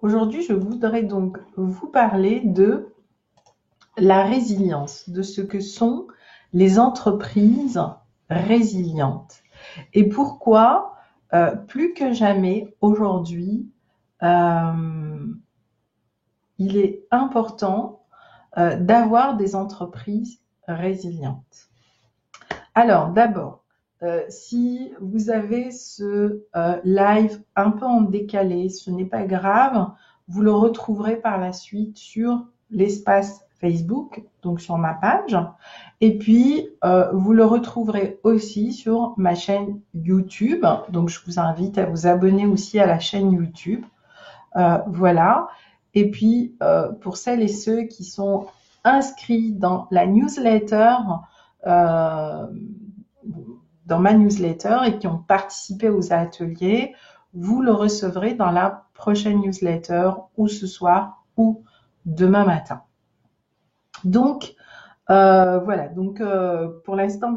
Aujourd'hui, je voudrais donc vous parler de la résilience, de ce que sont les entreprises résilientes et pourquoi, plus que jamais aujourd'hui, euh, il est important d'avoir des entreprises résilientes. Alors, d'abord, si vous avez ce live un peu en décalé, ce n'est pas grave, vous le retrouverez par la suite sur l'espace Facebook, donc sur ma page. Et puis, vous le retrouverez aussi sur ma chaîne YouTube. Donc, je vous invite à vous abonner aussi à la chaîne YouTube. Voilà. Et puis, pour celles et ceux qui sont inscrits dans la newsletter, euh, dans ma newsletter et qui ont participé aux ateliers, vous le recevrez dans la prochaine newsletter ou ce soir ou demain matin. Donc, voilà. Donc, pour l'instant,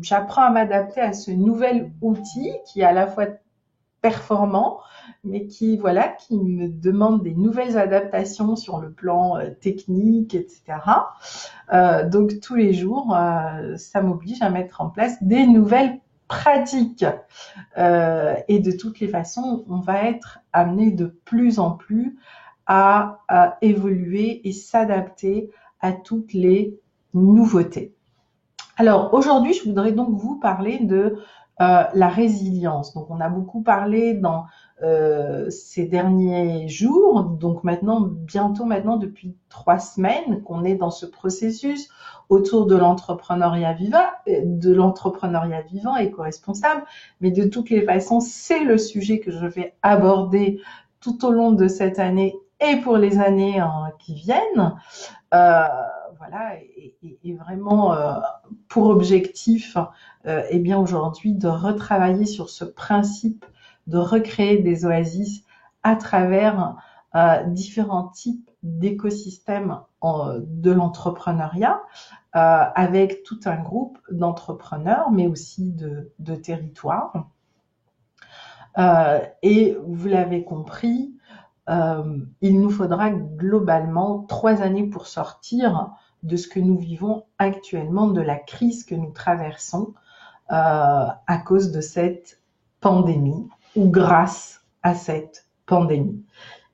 j'apprends à m'adapter à ce nouvel outil qui est à la fois performant, mais qui me demande des nouvelles adaptations sur le plan technique, etc. Donc tous les jours, ça m'oblige à mettre en place des nouvelles pratiques. Et de toutes les façons, on va être amené de plus en plus à évoluer et s'adapter à toutes les nouveautés. Alors aujourd'hui, je voudrais donc vous parler de la résilience. Donc on a beaucoup parlé dans ces derniers jours, donc bientôt depuis 3 semaines qu'on est dans ce processus autour de l'entrepreneuriat vivant, éco-responsable. Mais de toutes les façons, c'est le sujet que je vais aborder tout au long de cette année et pour les années qui viennent. Voilà, et vraiment pour objectif, eh bien aujourd'hui, de retravailler sur ce principe de recréer des oasis à travers différents types d'écosystèmes de l'entrepreneuriat, avec tout un groupe d'entrepreneurs, mais aussi de territoires. Et vous l'avez compris, il nous faudra globalement 3 années pour sortir de ce que nous vivons actuellement, de la crise que nous traversons à cause de cette pandémie ou grâce à cette pandémie.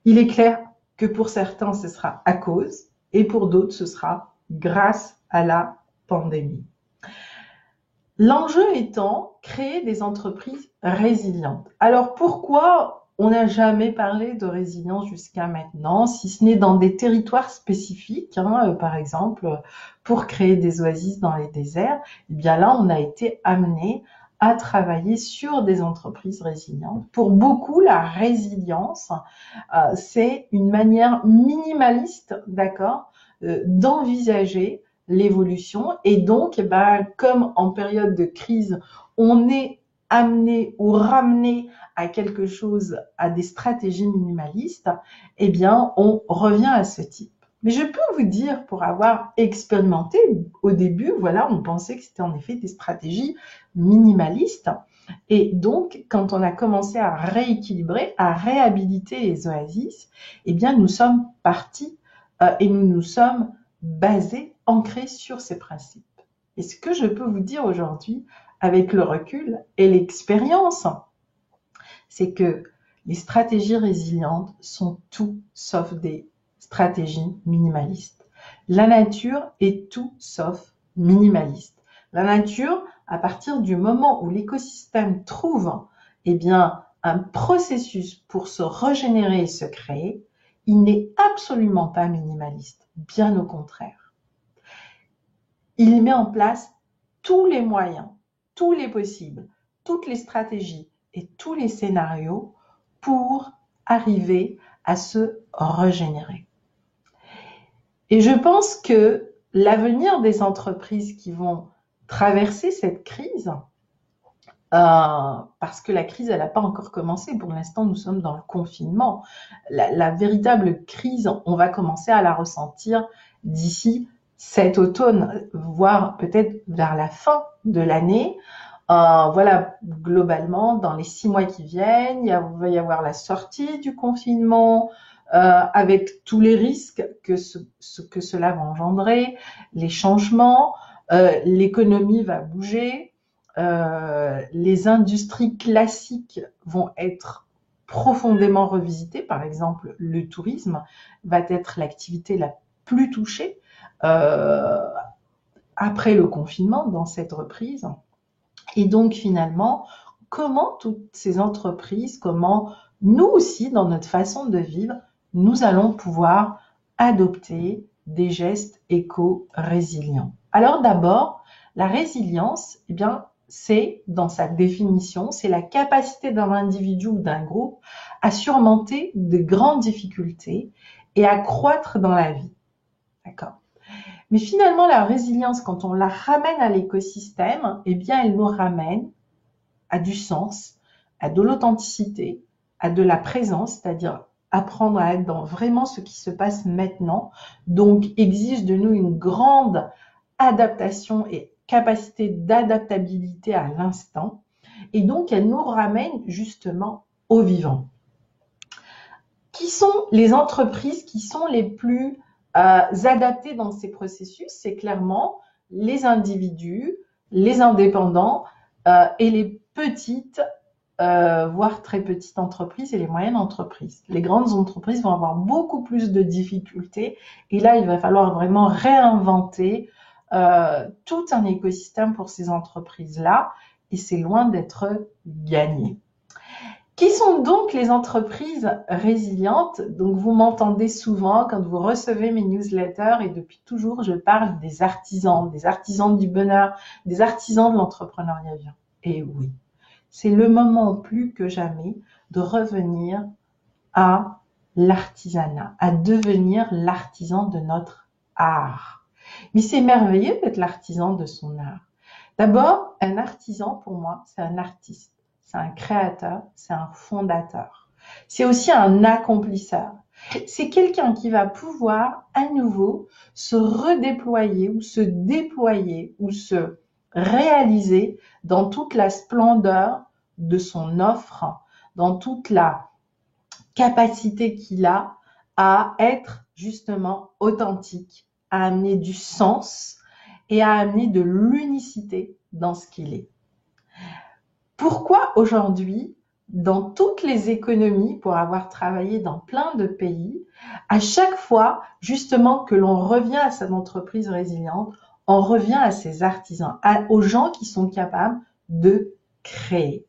Il est clair que pour certains, ce sera à cause et pour d'autres, ce sera grâce à la pandémie. L'enjeu étant créer des entreprises résilientes. Alors pourquoi on n'a jamais parlé de résilience jusqu'à maintenant, si ce n'est dans des territoires spécifiques, par exemple, pour créer des oasis dans les déserts. Eh bien là, on a été amené à travailler sur des entreprises résilientes. Pour beaucoup, la résilience, c'est une manière minimaliste, d'accord, d'envisager l'évolution. Et donc, comme en période de crise, on est amené ou ramené à quelque chose, à des stratégies minimalistes, eh bien, on revient à ce type. Mais je peux vous dire, pour avoir expérimenté, au début, on pensait que c'était en effet des stratégies minimalistes. Et donc, quand on a commencé à rééquilibrer, à réhabiliter les oasis, eh bien, nous sommes partis et nous nous sommes basés, ancrés sur ces principes. Et ce que je peux vous dire aujourd'hui, avec le recul et l'expérience, c'est que les stratégies résilientes sont tout sauf des stratégies minimalistes. La nature est tout sauf minimaliste. La nature, à partir du moment où l'écosystème trouve un processus pour se régénérer et se créer, il n'est absolument pas minimaliste, bien au contraire. Il met en place tous les moyens, tous les possibles, toutes les stratégies et tous les scénarios pour arriver à se régénérer. Et je pense que l'avenir des entreprises qui vont traverser cette crise, parce que la crise, elle n'a pas encore commencé. Pour l'instant, nous sommes dans le confinement. La véritable crise, on va commencer à la ressentir d'ici cet automne, voire peut-être vers la fin de l'année. Globalement, dans les 6 mois qui viennent, il va y avoir la sortie du confinement, avec tous les risques que que cela va engendrer, les changements, l'économie va bouger, les industries classiques vont être profondément revisitées. Par exemple, le tourisme va être l'activité la plus touchée après le confinement dans cette reprise. Et donc finalement, comment toutes ces entreprises, comment nous aussi, dans notre façon de vivre, nous allons pouvoir adopter des gestes éco-résilients. Alors d'abord, la résilience, eh bien, c'est dans sa définition, c'est la capacité d'un individu ou d'un groupe à surmonter de grandes difficultés et à croître dans la vie. D'accord ? Mais finalement, la résilience, quand on la ramène à l'écosystème, eh bien, elle nous ramène à du sens, à de l'authenticité, à de la présence, c'est-à-dire apprendre à être dans vraiment ce qui se passe maintenant, donc exige de nous une grande adaptation et capacité d'adaptabilité à l'instant, et donc elle nous ramène justement au vivant. Qui sont les entreprises qui sont les plus adaptées dans ces processus? C'est clairement les individus, les indépendants et les petites, voire très petites entreprises et les moyennes entreprises. Les grandes entreprises vont avoir beaucoup plus de difficultés et là, il va falloir vraiment réinventer tout un écosystème pour ces entreprises-là et c'est loin d'être gagné. Qui sont donc les entreprises résilientes? Donc, vous m'entendez souvent quand vous recevez mes newsletters et depuis toujours, je parle des artisans du bonheur, des artisans de l'entrepreneuriat vivant. Et oui, c'est le moment plus que jamais de revenir à l'artisanat, à devenir l'artisan de notre art. Mais c'est merveilleux d'être l'artisan de son art. D'abord, un artisan, pour moi, c'est un artiste. C'est un créateur, c'est un fondateur. C'est aussi un accomplisseur. C'est quelqu'un qui va pouvoir à nouveau se redéployer ou se déployer ou se réaliser dans toute la splendeur de son offre, dans toute la capacité qu'il a à être justement authentique, à amener du sens et à amener de l'unicité dans ce qu'il est. Pourquoi aujourd'hui, dans toutes les économies, pour avoir travaillé dans plein de pays, à chaque fois, justement, que l'on revient à cette entreprise résiliente, on revient à ces artisans, aux gens qui sont capables de créer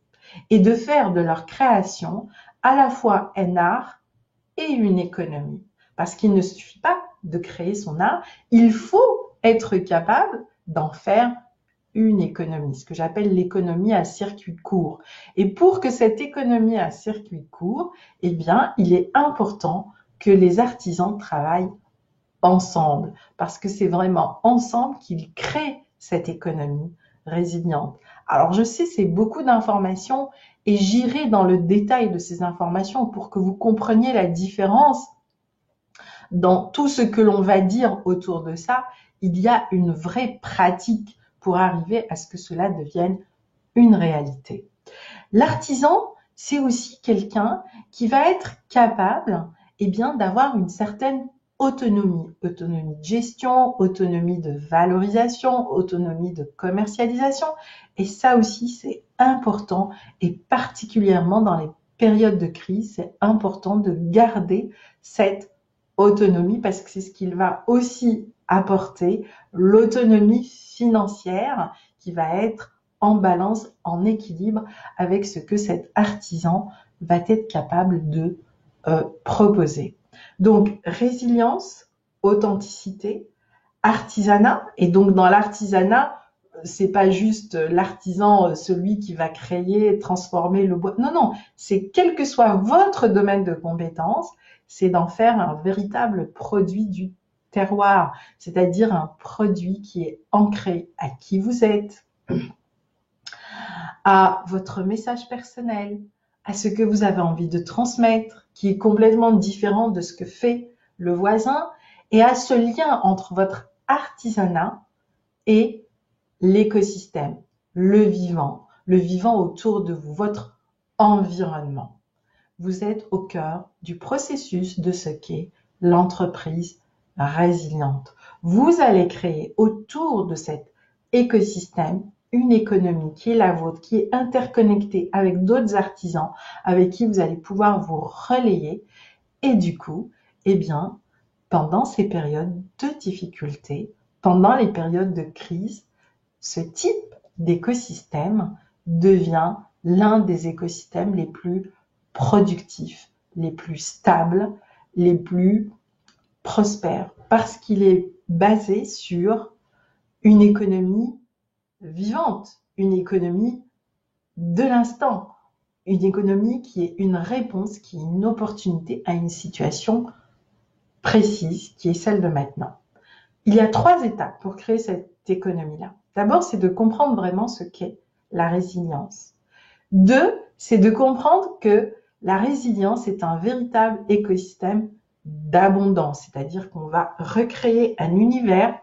et de faire de leur création à la fois un art et une économie. Parce qu'il ne suffit pas de créer son art, il faut être capable d'en faire une économie, ce que j'appelle l'économie à circuit court. Et pour que cette économie à circuit court, eh bien, il est important que les artisans travaillent ensemble, parce que c'est vraiment ensemble qu'ils créent cette économie résiliente. Alors, je sais, c'est beaucoup d'informations et j'irai dans le détail de ces informations pour que vous compreniez la différence dans tout ce que l'on va dire autour de ça. Il y a une vraie pratique pour arriver à ce que cela devienne une réalité. L'artisan, c'est aussi quelqu'un qui va être capable, eh bien, d'avoir une certaine autonomie de gestion, autonomie de valorisation, autonomie de commercialisation. Et ça aussi, c'est important et particulièrement dans les périodes de crise, c'est important de garder cette autonomie parce que c'est ce qu'il va aussi apporter, l'autonomie financière qui va être en balance, en équilibre avec ce que cet artisan va être capable de proposer. Donc, résilience, authenticité, artisanat. Et donc, dans l'artisanat, c'est pas juste l'artisan, celui qui va créer, transformer le bois. Non, non, c'est quel que soit votre domaine de compétence, c'est d'en faire un véritable produit du terroir, c'est-à-dire un produit qui est ancré à qui vous êtes, à votre message personnel, à ce que vous avez envie de transmettre, qui est complètement différent de ce que fait le voisin, et à ce lien entre votre artisanat et l'écosystème, le vivant autour de vous, votre environnement. vous êtes au cœur du processus de ce qu'est l'entreprise résiliente. Vous allez créer autour de cet écosystème une économie qui est la vôtre, qui est interconnectée avec d'autres artisans avec qui vous allez pouvoir vous relayer. Et du coup, eh bien, pendant ces périodes de difficulté, pendant les périodes de crise, ce type d'écosystème devient l'un des écosystèmes les plus productifs, les plus stables, les plus prospères, parce qu'il est basé sur une économie vivante, une économie de l'instant, une économie qui est une réponse, qui est une opportunité à une situation précise, qui est celle de maintenant. Il y a 3 étapes pour créer cette économie-là. D'abord, c'est de comprendre vraiment ce qu'est la résilience. 2, c'est de comprendre que la résilience est un véritable écosystème d'abondance, c'est-à-dire qu'on va recréer un univers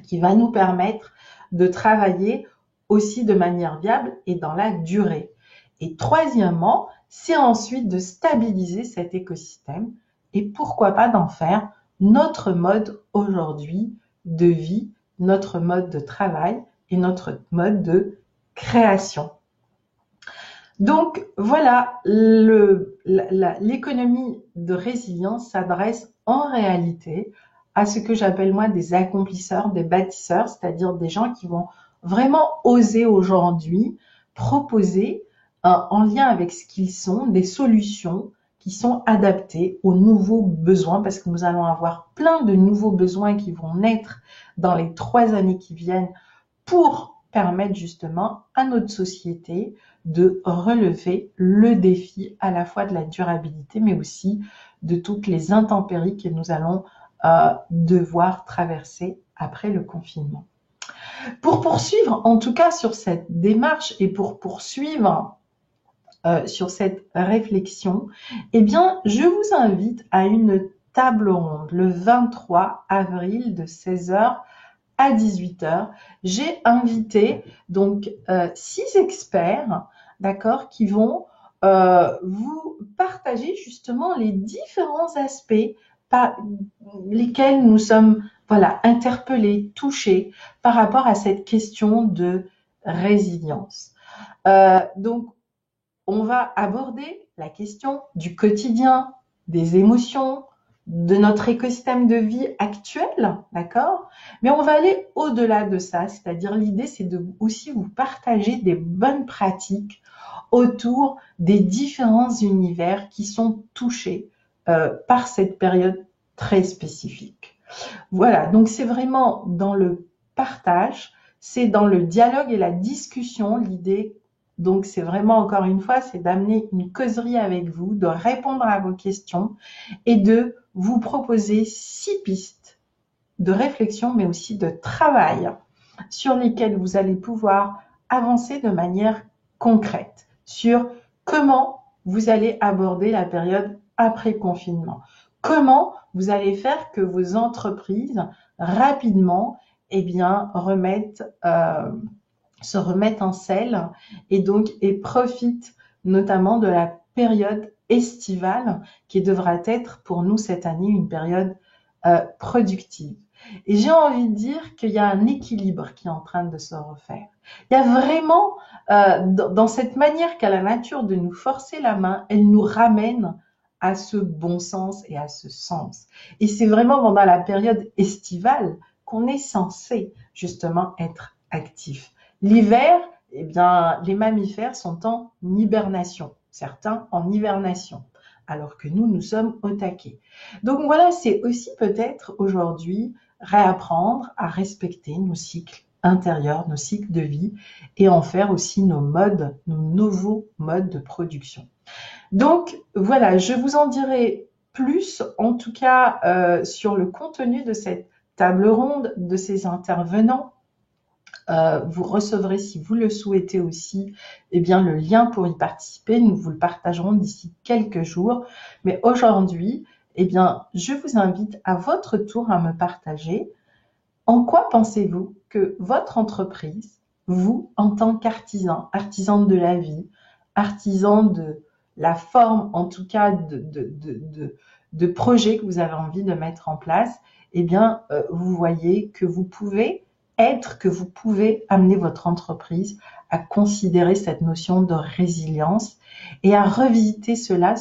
qui va nous permettre de travailler aussi de manière viable et dans la durée. Et troisièmement, c'est ensuite de stabiliser cet écosystème et pourquoi pas d'en faire notre mode aujourd'hui de vie, notre mode de travail et notre mode de création. Donc voilà, l'économie de résilience s'adresse en réalité à ce que j'appelle moi des accomplisseurs, des bâtisseurs, c'est-à-dire des gens qui vont vraiment oser aujourd'hui proposer en lien avec ce qu'ils sont, des solutions qui sont adaptées aux nouveaux besoins, parce que nous allons avoir plein de nouveaux besoins qui vont naître dans les 3 années qui viennent pour permettre justement à notre société de relever le défi à la fois de la durabilité, mais aussi de toutes les intempéries que nous allons devoir traverser après le confinement. Pour poursuivre, en tout cas sur cette démarche et pour poursuivre sur cette réflexion, eh bien, je vous invite à une table ronde le 23 avril de 16h à 18h. J'ai invité donc 6 experts, d'accord, qui vont vous partager justement les différents aspects par lesquels nous sommes interpellés, touchés par rapport à cette question de résilience. Donc, on va aborder la question du quotidien, des émotions, de notre écosystème de vie actuel, d'accord? Mais on va aller au-delà de ça, c'est-à-dire l'idée, c'est de aussi vous partager des bonnes pratiques autour des différents univers qui sont touchés par cette période très spécifique. Voilà, donc c'est vraiment dans le partage, c'est dans le dialogue et la discussion, l'idée. Donc c'est vraiment, encore une fois, c'est d'amener une causerie avec vous, de répondre à vos questions et de vous proposer 6 pistes de réflexion, mais aussi de travail sur lesquelles vous allez pouvoir avancer de manière concrète sur comment vous allez aborder la période après confinement. Comment vous allez faire que vos entreprises rapidement se remettent en selle et profitent notamment de la période estivale qui devra être pour nous cette année une période productive. Et j'ai envie de dire qu'il y a un équilibre qui est en train de se refaire. Il y a vraiment, dans cette manière qu'a la nature de nous forcer la main, elle nous ramène à ce bon sens et à ce sens. Et c'est vraiment pendant la période estivale qu'on est censé justement être actif. L'hiver, eh bien, les mammifères sont en hibernation, certains en hibernation, alors que nous sommes au taquet. Donc voilà, c'est aussi peut-être aujourd'hui réapprendre à respecter nos cycles intérieurs, nos cycles de vie et en faire aussi nos nouveaux modes de production. Donc voilà, je vous en dirai plus, en tout cas sur le contenu de cette table ronde, de ces intervenants. Vous recevrez, si vous le souhaitez aussi, le lien pour y participer. Nous vous le partagerons d'ici quelques jours. Mais aujourd'hui, je vous invite à votre tour à me partager en quoi pensez-vous que votre entreprise, vous, en tant qu'artisan, artisan de la vie, artisan la forme, en tout cas, de projet que vous avez envie de mettre en place, eh bien, vous voyez que vous pouvez que vous pouvez amener votre entreprise à considérer cette notion de résilience et à revisiter cela,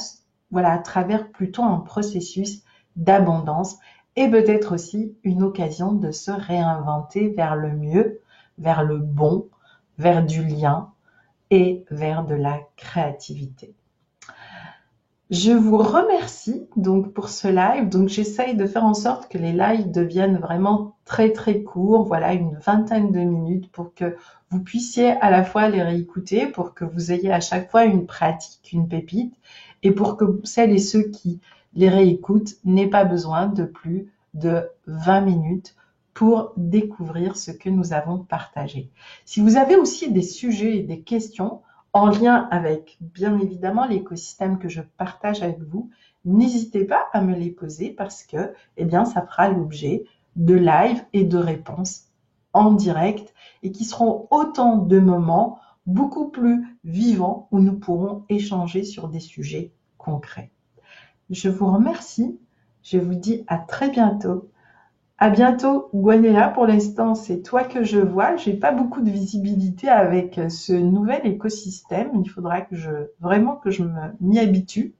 voilà, à travers plutôt un processus d'abondance et peut-être aussi une occasion de se réinventer vers le mieux, vers le bon, vers du lien et vers de la créativité. Je vous remercie donc pour ce live. Donc j'essaye de faire en sorte que les lives deviennent vraiment très très courts, voilà, une vingtaine de minutes pour que vous puissiez à la fois les réécouter, pour que vous ayez à chaque fois une pratique, une pépite, et pour que celles et ceux qui les réécoutent n'aient pas besoin de plus de 20 minutes pour découvrir ce que nous avons partagé. Si vous avez aussi des sujets et des questions, en lien avec, bien évidemment, l'écosystème que je partage avec vous, n'hésitez pas à me les poser parce que, eh bien, ça fera l'objet de live et de réponses en direct et qui seront autant de moments beaucoup plus vivants où nous pourrons échanger sur des sujets concrets. Je vous remercie. Je vous dis à très bientôt. À bientôt, Gwenella. Pour l'instant, c'est toi que je vois. J'ai pas beaucoup de visibilité avec ce nouvel écosystème. Il faudra que vraiment que je m'y habitue.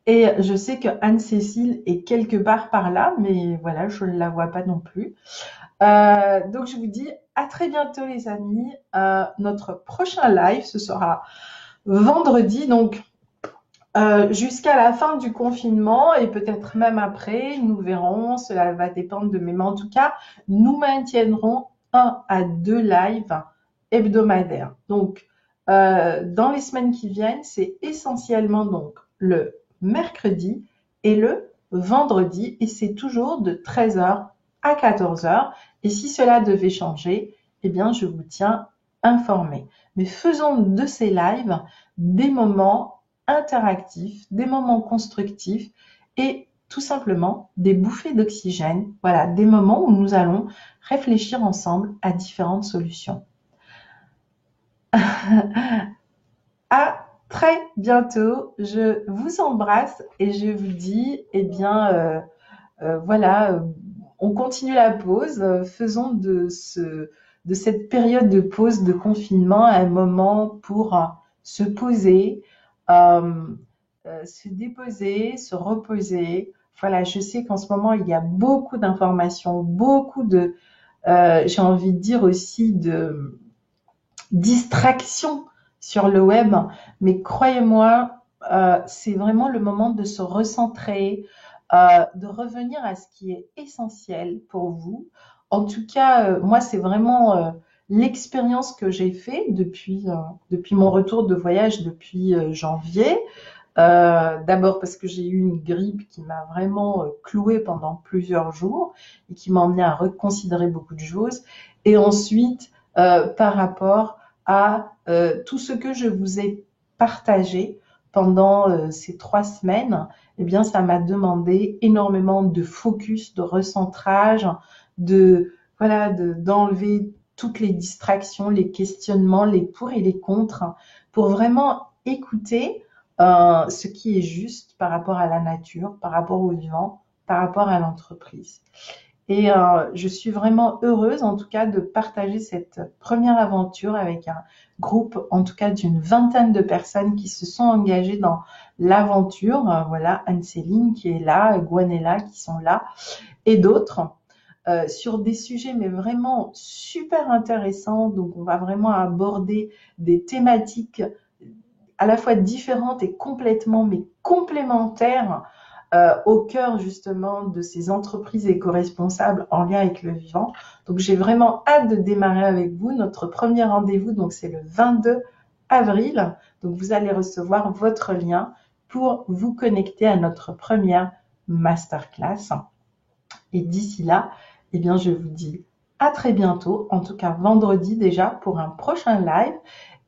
Et je sais que Anne-Cécile est quelque part par là, mais voilà, je ne la vois pas non plus. Donc, je vous dis à très bientôt, les amis. Notre prochain live, ce sera vendredi. Donc, jusqu'à la fin du confinement et peut-être même après, nous verrons, cela va dépendre de mes mains. En tout cas, nous maintiendrons 1 à 2 lives hebdomadaires. Donc, dans les semaines qui viennent, c'est essentiellement donc le mercredi et le vendredi et c'est toujours de 13h à 14h. Et si cela devait changer, eh bien, je vous tiens informé. Mais faisons de ces lives des moments interactifs, des moments constructifs et tout simplement des bouffées d'oxygène, voilà, des moments où nous allons réfléchir ensemble à différentes solutions. À très bientôt, je vous embrasse et je vous dis, eh bien, voilà, on continue la pause, faisons de cette période de pause, de confinement, un moment pour se poser, se déposer, se reposer. Voilà, je sais qu'en ce moment, il y a beaucoup d'informations, beaucoup de, j'ai envie de dire aussi de distractions sur le web, mais croyez-moi, c'est vraiment le moment de se recentrer, de revenir à ce qui est essentiel pour vous. En tout cas, moi, c'est vraiment l'expérience que j'ai fait depuis mon retour de voyage depuis janvier. D'abord parce que j'ai eu une grippe qui m'a vraiment clouée pendant plusieurs jours et qui m'a emmené à reconsidérer beaucoup de choses. Et ensuite, par rapport à tout ce que je vous ai partagé pendant ces 3 semaines, eh bien, ça m'a demandé énormément de focus, de recentrage, d'enlever toutes les distractions, les questionnements, les pour et les contre, pour vraiment écouter ce qui est juste par rapport à la nature, par rapport au vivant, par rapport à l'entreprise. Et je suis vraiment heureuse, en tout cas, de partager cette première aventure avec un groupe, en tout cas, d'une vingtaine de personnes qui se sont engagées dans l'aventure. Voilà, Anne-Céline qui est là, Gwenella qui sont là, et d'autres, sur des sujets, mais vraiment super intéressants. Donc, on va vraiment aborder des thématiques à la fois différentes et complètement, mais complémentaires au cœur justement de ces entreprises éco-responsables en lien avec le vivant. Donc j'ai vraiment hâte de démarrer avec vous. Notre premier rendez-vous, donc c'est le 22 avril. Donc vous allez recevoir votre lien pour vous connecter à notre première masterclass. Et d'ici là, eh bien je vous dis à très bientôt, en tout cas vendredi déjà pour un prochain live.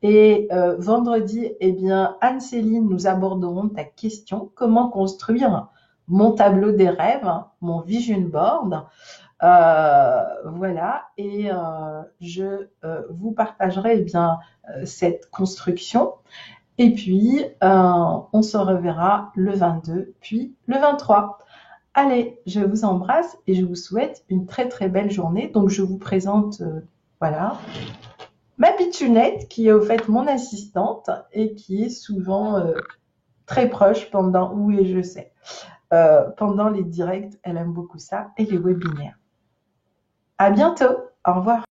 Et vendredi, eh bien, Anne-Céline, nous aborderons ta question, comment construire mon tableau des rêves, mon vision board. Voilà, et je vous partagerai eh bien cette construction. Et puis, on se reverra le 22, puis le 23. Allez, je vous embrasse et je vous souhaite une très très belle journée. Donc, je vous présente, voilà, ma pitchounette qui est au fait mon assistante et qui est souvent très proche pendant, oui, je sais, pendant les directs. Elle aime beaucoup ça et les webinaires. À bientôt. Au revoir.